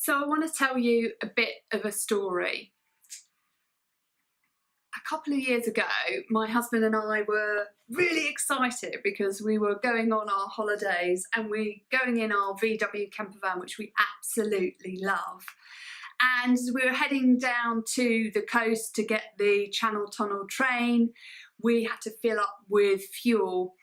So I want to tell you a bit of a story. A couple of years ago, my husband and I were really excited because we were going on our holidays and we're going in our VW camper van, which we absolutely love. And we were heading down to the coast to get the Channel Tunnel train. We had to fill up with fuel.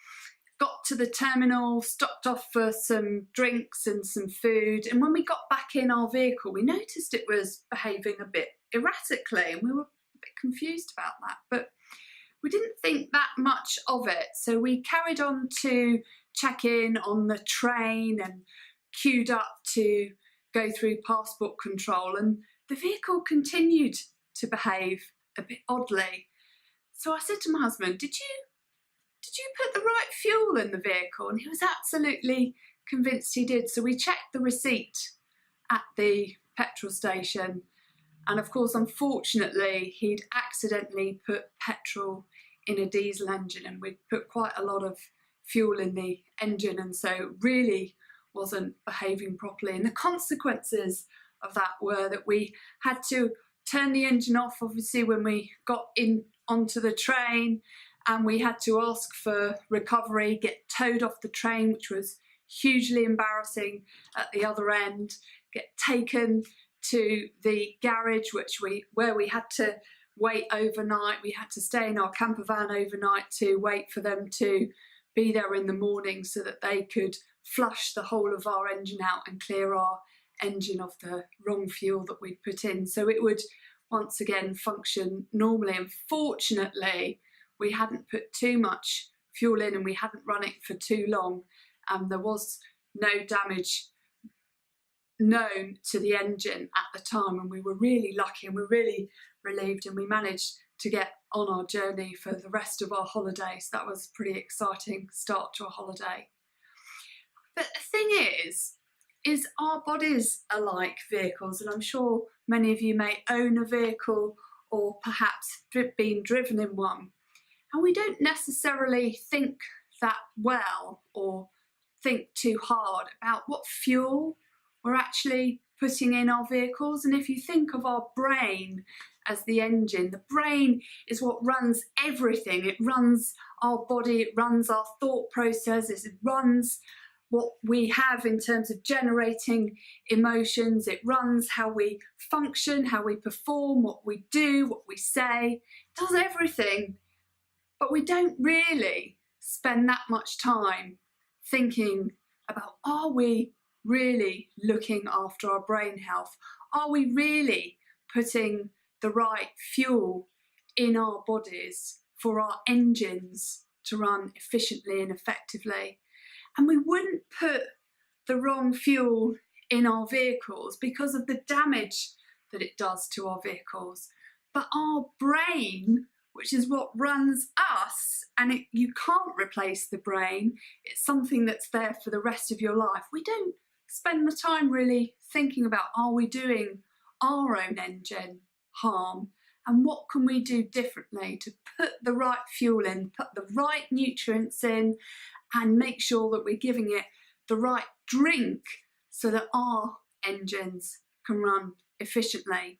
Got to the terminal, stopped off for some drinks and some food, and when we got back in our vehicle we noticed it was behaving a bit erratically and we were a bit confused about that, but we didn't think that much of it, so we carried on to check in on the train and queued up to go through passport control, and the vehicle continued to behave a bit oddly. So I said to my husband, did you put the right fuel in the vehicle? And he was absolutely convinced he did. So we checked the receipt at the petrol station. And of course, unfortunately, he'd accidentally put petrol in a diesel engine, and we'd put quite a lot of fuel in the engine. And so it really wasn't behaving properly. And the consequences of that were that we had to turn the engine off, obviously, when we got in onto the train. And we had to ask for recovery, get towed off the train, which was hugely embarrassing at the other end, get taken to the garage, where we had to wait overnight. We had to stay in our camper van overnight to wait for them to be there in the morning so that they could flush the whole of our engine out and clear our engine of the wrong fuel that we'd put in. So it would once again function normally. And fortunately, we hadn't put too much fuel in and we hadn't run it for too long. There was no damage known to the engine at the time, and we were really lucky and we're really relieved, and we managed to get on our journey for the rest of our holiday. So that was a pretty exciting start to a holiday. But the thing is our bodies are like vehicles, and I'm sure many of you may own a vehicle or perhaps been driven in one. And we don't necessarily think that well or think too hard about what fuel we're actually putting in our vehicles. And if you think of our brain as the engine, the brain is what runs everything. It runs our body, it runs our thought processes, it runs what we have in terms of generating emotions, it runs how we function, how we perform, what we do, what we say, it does everything. But we don't really spend that much time thinking about, are we really looking after our brain health? Are we really putting the right fuel in our bodies for our engines to run efficiently and effectively? And we wouldn't put the wrong fuel in our vehicles because of the damage that it does to our vehicles. But our brain, which is what runs us, and you can't replace the brain, it's something that's there for the rest of your life. We don't spend the time really thinking about, are we doing our own engine harm, and what can we do differently to put the right fuel in, put the right nutrients in, and make sure that we're giving it the right drink so that our engines can run efficiently.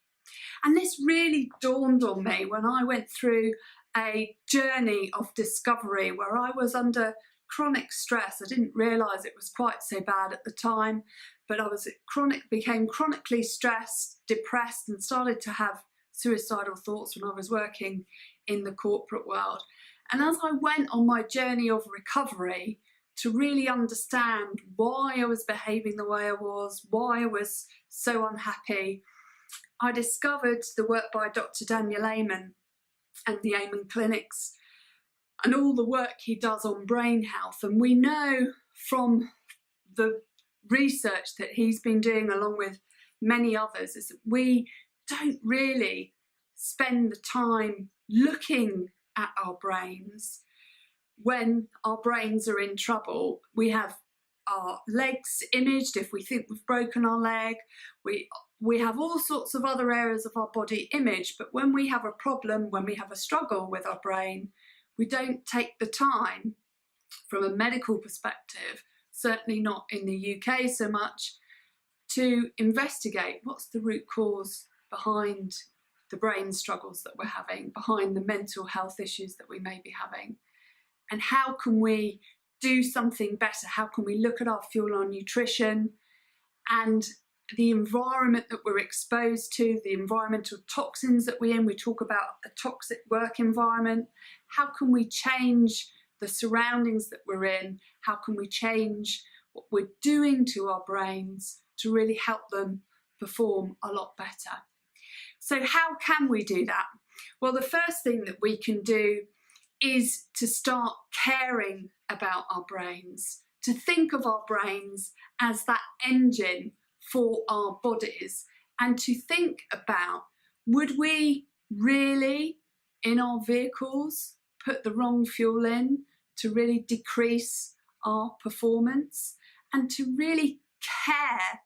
And this really dawned on me when I went through a journey of discovery where I was under chronic stress. I didn't realise it was quite so bad at the time, but I became chronically stressed, depressed, and started to have suicidal thoughts when I was working in the corporate world. And as I went on my journey of recovery to really understand why I was behaving the way I was, why I was so unhappy, I discovered the work by Dr. Daniel Amen and the Amen Clinics and all the work he does on brain health. And we know from the research that he's been doing along with many others is that we don't really spend the time looking at our brains. When our brains are in trouble, we have our legs imaged if we think we've broken our leg. We have all sorts of other areas of our body imaged, but when we have a problem, when we have a struggle with our brain, we don't take the time from a medical perspective, certainly not in the UK so much, to investigate what's the root cause behind the brain struggles that we're having, behind the mental health issues that we may be having, and how can we do something better? How can we look at our fuel, our nutrition, and the environment that we're exposed to, the environmental toxins that we're in. We talk about a toxic work environment. How can we change the surroundings that we're in? How can we change what we're doing to our brains to really help them perform a lot better? So how can we do that? Well, the first thing that we can do is to start caring about our brains, to think of our brains as that engine for our bodies, and to think about, would we really in our vehicles put the wrong fuel in to really decrease our performance, and to really care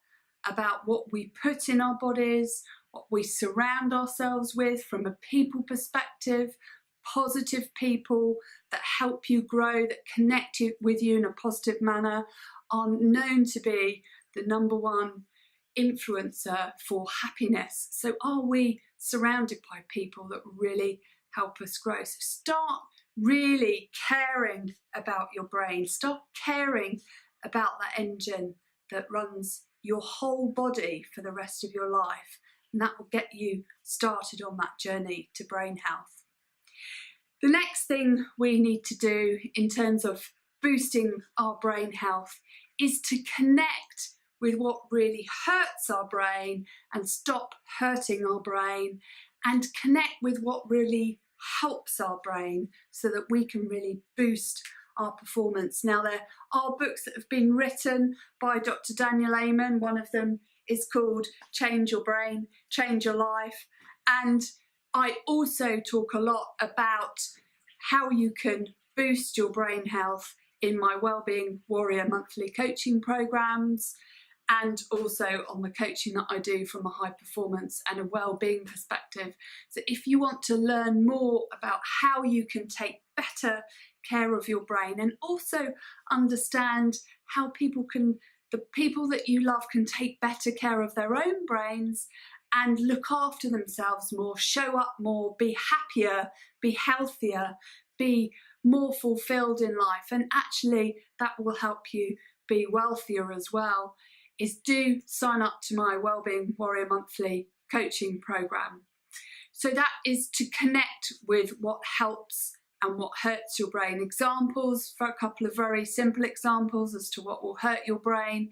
about what we put in our bodies, what we surround ourselves with from a people perspective. Positive people that help you grow, that connect with you in a positive manner, are known to be the #1 influencer for happiness. So are we surrounded by people that really help us grow? So start really caring about your brain. Start caring about that engine that runs your whole body for the rest of your life. And that will get you started on that journey to brain health. The next thing we need to do in terms of boosting our brain health is to connect with what really hurts our brain and stop hurting our brain, and connect with what really helps our brain so that we can really boost our performance. Now, there are books that have been written by Dr. Daniel Amen. One of them is called Change Your Brain, Change Your Life. And I also talk a lot about how you can boost your brain health in my Wellbeing Warrior monthly coaching programs, and also on the coaching that I do from a high performance and a well-being perspective. So if you want to learn more about how you can take better care of your brain, and also understand how the people that you love can take better care of their own brains and look after themselves more, show up more, be happier, be healthier, be more fulfilled in life, and actually that will help you be wealthier as well, is do sign up to my Wellbeing Warrior monthly coaching program. So that is to connect with what helps and what hurts your brain. Examples, for a couple of very simple examples as to what will hurt your brain.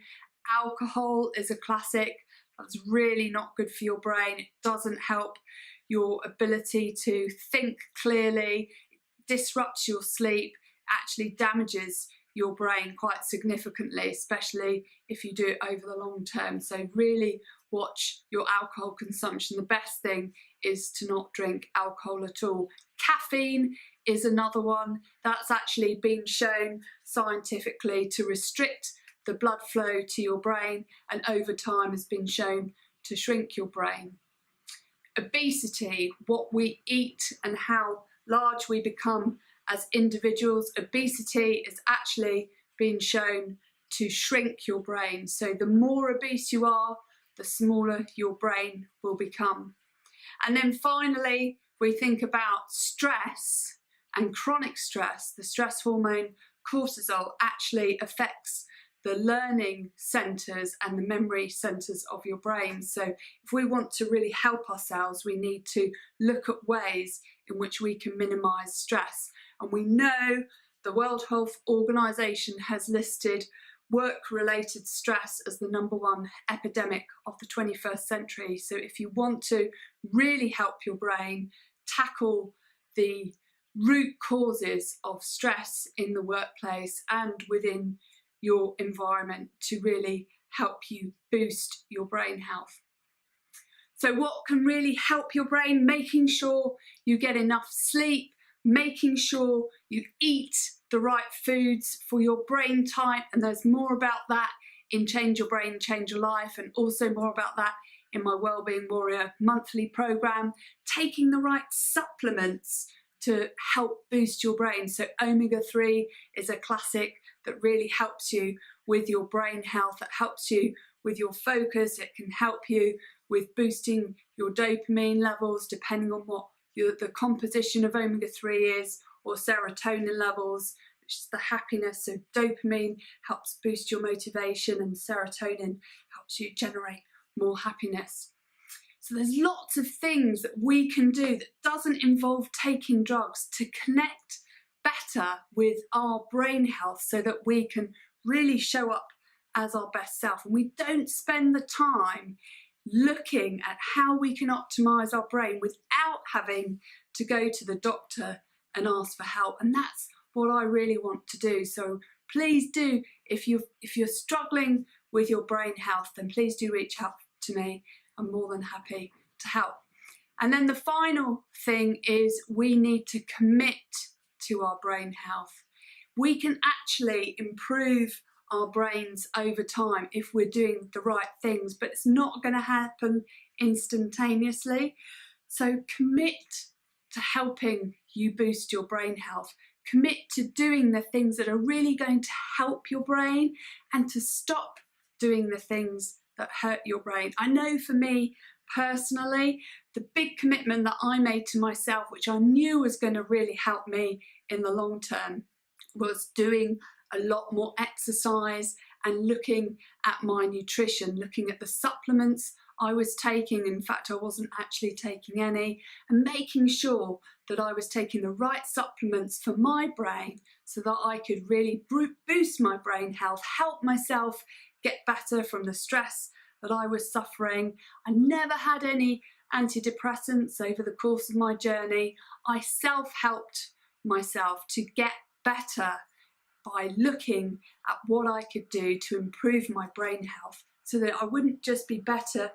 Alcohol is a classic. That's really not good for your brain. It doesn't help your ability to think clearly, it disrupts your sleep, actually damages your brain quite significantly, especially if you do it over the long term. So really watch your alcohol consumption. The best thing is to not drink alcohol at all. Caffeine is another one that's actually been shown scientifically to restrict the blood flow to your brain, and over time has been shown to shrink your brain. Obesity, what we eat and how large we become as individuals. Obesity is actually been shown to shrink your brain. So the more obese you are, the smaller your brain will become. And then finally, we think about stress and chronic stress. The stress hormone cortisol actually affects the learning centres and the memory centres of your brain. So if we want to really help ourselves, we need to look at ways in which we can minimise stress. And we know the World Health Organization has listed work-related stress as the #1 epidemic of the 21st century. So if you want to really help your brain tackle the root causes of stress in the workplace and within your environment, to really help you boost your brain health. So what can really help your brain? Making sure you get enough sleep, making sure you eat the right foods for your brain type, and there's more about that in Change Your Brain, Change Your Life, and also more about that in my Wellbeing Warrior monthly program. Taking the right supplements to help boost your brain. So omega-3 is a classic that really helps you with your brain health, that helps you with your focus, it can help you with boosting your dopamine levels depending on what the composition of omega-3 is, or serotonin levels, which is the happiness. So dopamine helps boost your motivation and serotonin helps you generate more happiness. So there's lots of things that we can do that doesn't involve taking drugs to connect better with our brain health so that we can really show up as our best self. And we don't spend the time looking at how we can optimize our brain without having to go to the doctor and ask for help. And that's what I really want to do. So please do, if you're struggling with your brain health, then please do reach out to me. I'm more than happy to help. And then the final thing is we need to commit to our brain health. We can actually improve our brains over time if we're doing the right things, but it's not going to happen instantaneously. So commit to helping you boost your brain health. Commit to doing the things that are really going to help your brain, and to stop doing the things that hurt your brain. I know for me personally, the big commitment that I made to myself, which I knew was going to really help me in the long term, was doing a lot more exercise and looking at my nutrition, looking at the supplements I was taking. In fact, I wasn't actually taking any, and making sure that I was taking the right supplements for my brain so that I could really boost my brain health, help myself get better from the stress that I was suffering. I never had any antidepressants over the course of my journey. I self-helped myself to get better by looking at what I could do to improve my brain health so that I wouldn't just be better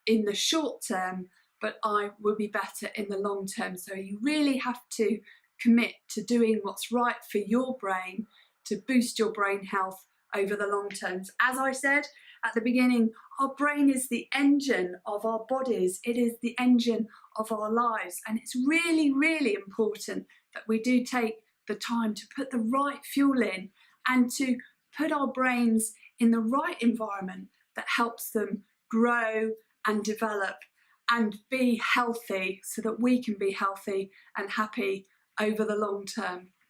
in the short term, but I would be better in the long term. So you really have to commit to doing what's right for your brain to boost your brain health over the long term. As I said at the beginning, our brain is the engine of our bodies. It is the engine of our lives. And it's really, really important that we do take the time to put the right fuel in and to put our brains in the right environment that helps them grow and develop and be healthy so that we can be healthy and happy over the long term.